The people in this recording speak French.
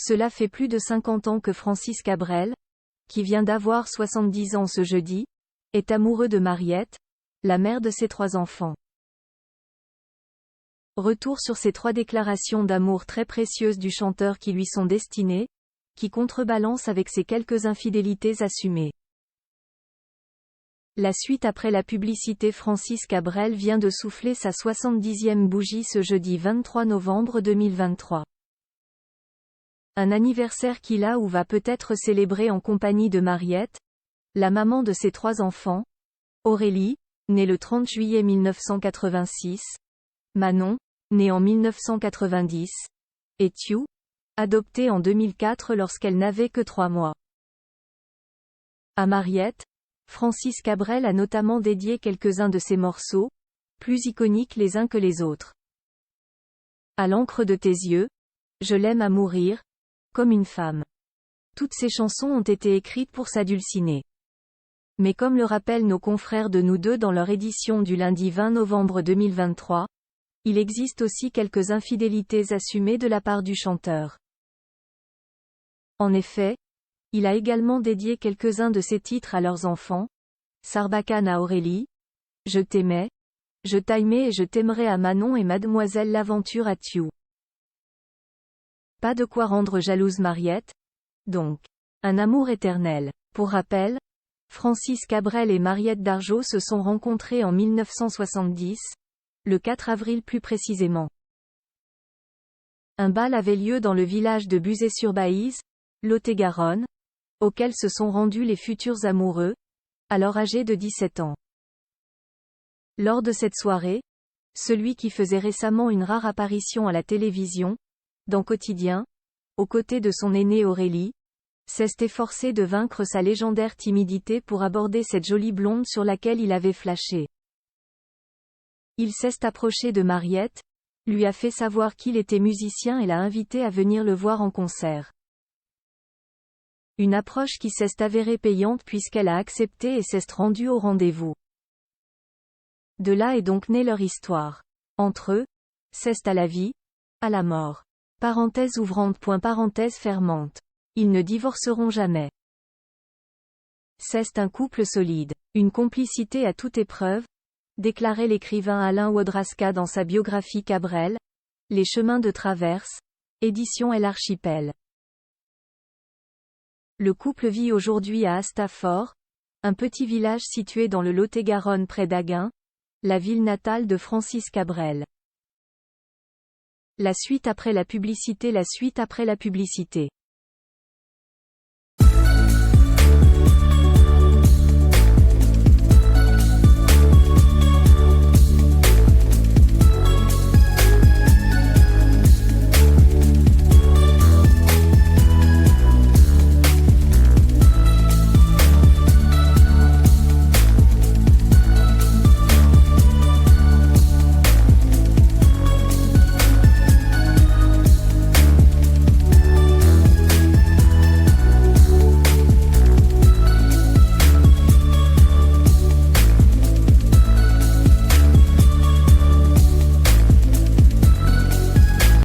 Cela fait plus de 50 ans que Francis Cabrel, qui vient d'avoir 70 ans ce jeudi, est amoureux de Mariette, la mère de ses 3 enfants. Retour sur ces 3 déclarations d'amour très précieuses du chanteur qui lui sont destinées, qui contrebalancent avec ses quelques infidélités assumées. La suite après la publicité. Francis Cabrel vient de souffler sa 70e bougie ce jeudi 23 novembre 2023. Un anniversaire qu'il a ou va peut-être célébrer en compagnie de Mariette, la maman de ses 3 enfants, Aurélie, née le 30 juillet 1986, Manon, née en 1990, et Thiou, adoptée en 2004 lorsqu'elle n'avait que 3 mois. À Mariette, Francis Cabrel a notamment dédié quelques-uns de ses morceaux, plus iconiques les uns que les autres. À l'encre de tes yeux, je l'aime à mourir, comme une femme. Toutes ces chansons ont été écrites pour sa dulcinée. Mais comme le rappellent nos confrères de Nous Deux dans leur édition du lundi 20 novembre 2023, il existe aussi quelques infidélités assumées de la part du chanteur. En effet, il a également dédié quelques-uns de ses titres à leurs enfants, Sarbacane à Aurélie, Je t'aimais, Je t'aimais et Je t'aimerai à Manon et Mademoiselle l'Aventure à Thiou. Pas de quoi rendre jalouse Mariette, donc. Un amour éternel. Pour rappel, Francis Cabrel et Mariette Dargeau se sont rencontrés en 1970, le 4 avril plus précisément. Un bal avait lieu dans le village de Buzet-sur-Baïse, Lot-et-Garonne, auquel se sont rendus les futurs amoureux, alors âgés de 17 ans. Lors de cette soirée, celui qui faisait récemment une rare apparition à la télévision, dans Quotidien, aux côtés de son aînée Aurélie, s'est efforcé de vaincre sa légendaire timidité pour aborder cette jolie blonde sur laquelle il avait flashé. Il s'est approché de Mariette, lui a fait savoir qu'il était musicien et l'a invité à venir le voir en concert. Une approche qui s'est avérée payante puisqu'elle a accepté et s'est rendue au rendez-vous. De là est donc née leur histoire. Entre eux, c'est à la vie, à la mort. Parenthèse ouvrante. Parenthèse fermante. Ils ne divorceront jamais. C'est un couple solide. Une complicité à toute épreuve, déclarait l'écrivain Alain Wodraska dans sa biographie Cabrel, Les chemins de traverse, édition L'Archipel. Le couple vit aujourd'hui à Astafort, un petit village situé dans le Lot-et-Garonne près d'Agen, la ville natale de Francis Cabrel. La suite après la publicité. La suite après la publicité.